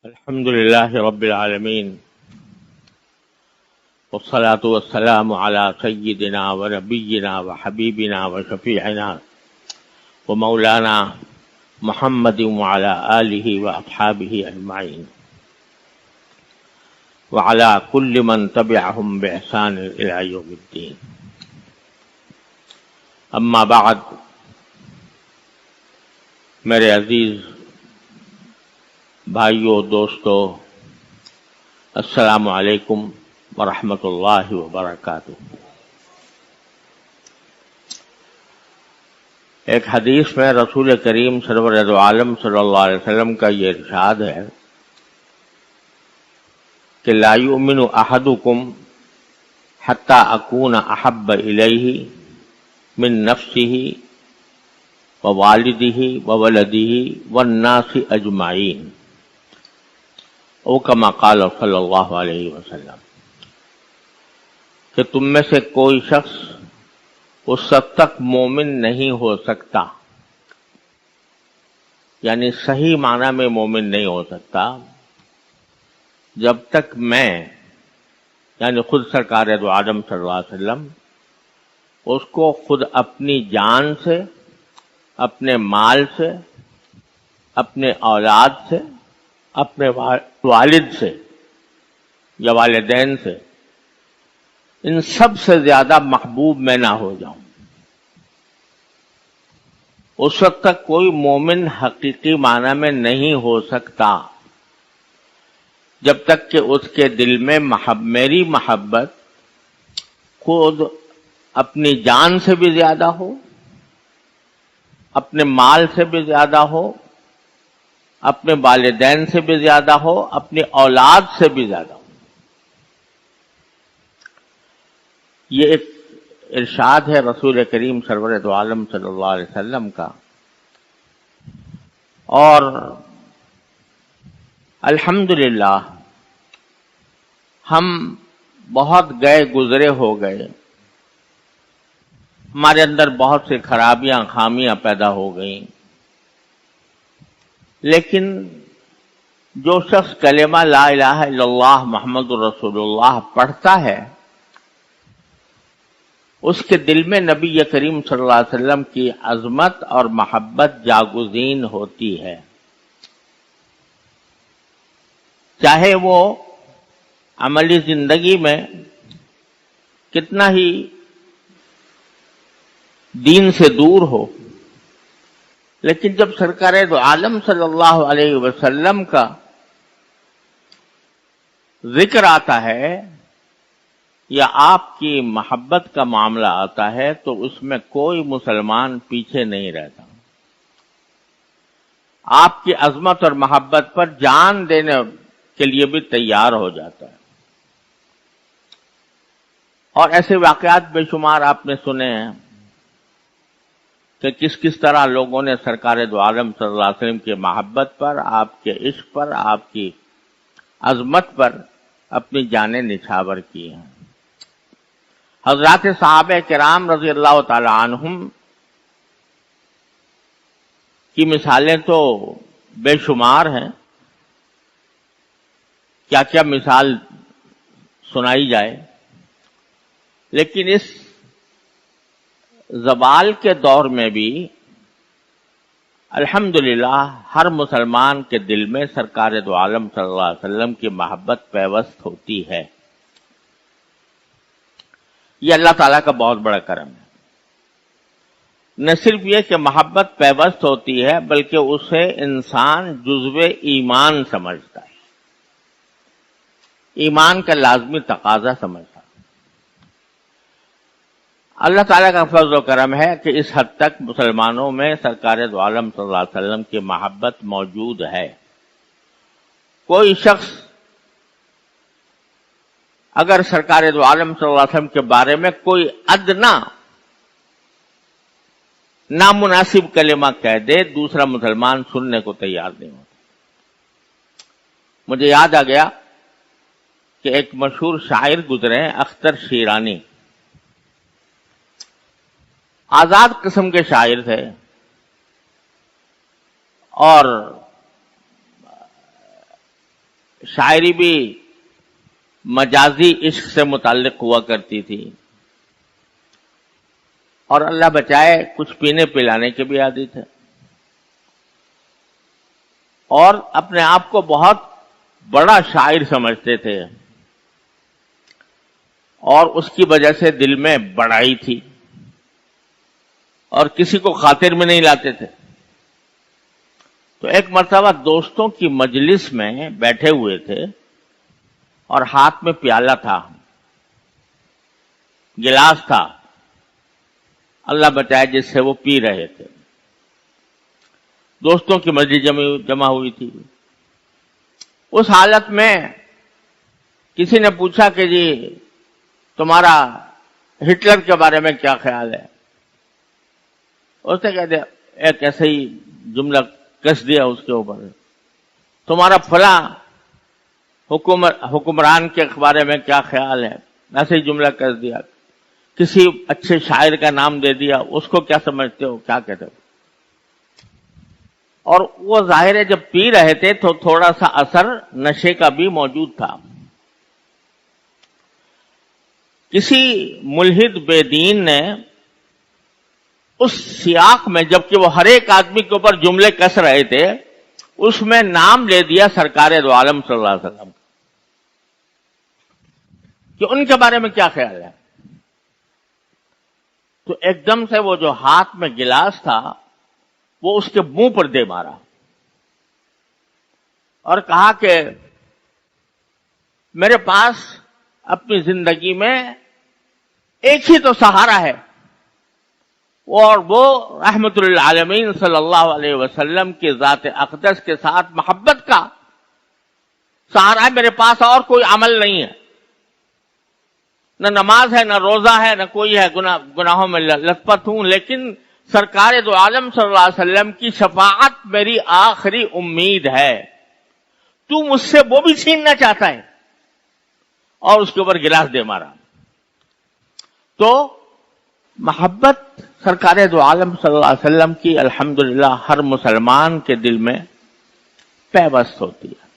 الحمد لله رب العالمين والصلاة والسلام على سيدنا ونبينا وحبيبنا وشفيعنا ومولانا محمد وعلى آله وأصحابه أجمعين وعلى كل من تبعهم بإحسان إلى يوم الدين. أما بعد، میرے عزیز بھائیوں دوستو، السلام علیکم ورحمۃ اللہ وبرکاتہ۔ ایک حدیث میں رسول کریم سرور دو عالم صلی اللہ علیہ وسلم کا یہ ارشاد ہے کہ لا یؤمن احدکم حتی اکون احب الیہ من نفسہ ووالدہ وولدہ والناس اجمعین، او کما قال صلی اللہ علیہ وسلم، کہ تم میں سے کوئی شخص اس وقت تک مومن نہیں ہو سکتا، یعنی صحیح معنی میں مومن نہیں ہو سکتا، جب تک میں یعنی خود سرکار دو عالم صلی اللہ علیہ وسلم اس کو خود اپنی جان سے، اپنے مال سے، اپنے اولاد سے، اپنے والد سے یا والدین سے، ان سب سے زیادہ محبوب میں نہ ہو جاؤں، اس وقت تک کوئی مومن حقیقی معنی میں نہیں ہو سکتا جب تک کہ اس کے دل میں میری محبت خود اپنی جان سے بھی زیادہ ہو، اپنے مال سے بھی زیادہ ہو، اپنے والدین سے بھی زیادہ ہو، اپنی اولاد سے بھی زیادہ ہو۔ یہ ایک ارشاد ہے رسول کریم سرور دو عالم صلی اللہ علیہ وسلم کا، اور الحمدللہ ہم بہت گئے گزرے ہو گئے، ہمارے اندر بہت سی خرابیاں خامیاں پیدا ہو گئیں، لیکن جو شخص کلمہ لا الہ الا اللہ محمد رسول اللہ پڑھتا ہے، اس کے دل میں نبی کریم صلی اللہ علیہ وسلم کی عظمت اور محبت جاگزین ہوتی ہے، چاہے وہ عملی زندگی میں کتنا ہی دین سے دور ہو، لیکن جب سرکار دو عالم صلی اللہ علیہ وسلم کا ذکر آتا ہے یا آپ کی محبت کا معاملہ آتا ہے تو اس میں کوئی مسلمان پیچھے نہیں رہتا، آپ کی عظمت اور محبت پر جان دینے کے لیے بھی تیار ہو جاتا ہے۔ اور ایسے واقعات بے شمار آپ نے سنے ہیں کہ کس طرح لوگوں نے سرکار دو عالم صلی اللہ علیہ وسلم کی محبت پر، آپ کے عشق پر، آپ کی عظمت پر اپنی جانیں نچھاور کی ہیں۔ حضرات صحابہ کرام رضی اللہ تعالی عنہم کی مثالیں تو بے شمار ہیں، کیا کیا مثال سنائی جائے، لیکن اس زوال کے دور میں بھی الحمدللہ ہر مسلمان کے دل میں سرکار دو عالم صلی اللہ علیہ وسلم کی محبت پیوست ہوتی ہے۔ یہ اللہ تعالیٰ کا بہت بڑا کرم ہے۔ نہ صرف یہ کہ محبت پیوست ہوتی ہے، بلکہ اسے انسان جزو ایمان سمجھتا ہے، ایمان کا لازمی تقاضا سمجھتا ہے۔ اللہ تعالیٰ کا فضل و کرم ہے کہ اس حد تک مسلمانوں میں سرکار دو عالم صلی اللہ علیہ وسلم کی محبت موجود ہے۔ کوئی شخص اگر سرکار دو عالم صلی اللہ علیہ وسلم کے بارے میں کوئی ادنا نامناسب کلمہ کہہ دے، دوسرا مسلمان سننے کو تیار نہیں ہوتا۔ مجھے یاد آ گیا کہ ایک مشہور شاعر گزرے ہیں، اختر شیرانی، آزاد قسم کے شاعر تھے، اور شاعری بھی مجازی عشق سے متعلق ہوا کرتی تھی، اور اللہ بچائے کچھ پینے پلانے کے بھی عادی تھے، اور اپنے آپ کو بہت بڑا شاعر سمجھتے تھے، اور اس کی وجہ سے دل میں بڑائی تھی، اور کسی کو خاطر میں نہیں لاتے تھے۔ تو ایک مرتبہ دوستوں کی مجلس میں بیٹھے ہوئے تھے، اور ہاتھ میں پیالہ تھا، گلاس تھا، اللہ بچائے جس سے وہ پی رہے تھے۔ دوستوں کی مجلس جمع ہوئی تھی۔ اس حالت میں کسی نے پوچھا کہ جی تمہارا ہٹلر کے بارے میں کیا خیال ہے؟ اس نے کہہ دیا، ایک ایسے ہی جملہ کس دیا اس کے اوپر، تمہارا فلاں حکمران کے بارے میں کیا خیال ہے؟ ایسے ہی جملہ کس دیا۔ کسی اچھے شاعر کا نام دے دیا، اس کو کیا سمجھتے ہو، کیا کہتے ہو؟ اور وہ ظاہر ہے جب پی رہے تھے تو تھوڑا سا اثر نشے کا بھی موجود تھا۔ کسی ملحد بے دین نے اس سیاق میں، جبکہ وہ ہر ایک آدمی کے اوپر جملے کس رہے تھے، اس میں نام لے دیا سرکار دو عالم صلی اللہ علیہ وسلم کہ ان کے بارے میں کیا خیال ہے۔ تو ایک دم سے وہ جو ہاتھ میں گلاس تھا وہ اس کے منہ پر دے مارا، اور کہا کہ میرے پاس اپنی زندگی میں ایک ہی تو سہارا ہے، اور وہ رحمت للعالمین صلی اللہ علیہ وسلم کی ذات اقدس کے ساتھ محبت کا سہارا ہے۔ میرے پاس اور کوئی عمل نہیں ہے، نہ نماز ہے، نہ روزہ ہے، نہ کوئی ہے، گناہوں میں لت پت ہوں، لیکن سرکار دو عالم صلی اللہ علیہ وسلم کی شفاعت میری آخری امید ہے۔ تو مجھ سے وہ بھی چھیننا چاہتا ہے، اور اس کے اوپر گلاس دے مارا۔ تو محبت سرکار دو عالم صلی اللہ علیہ وسلم کی الحمدللہ ہر مسلمان کے دل میں پیوست ہوتی ہے۔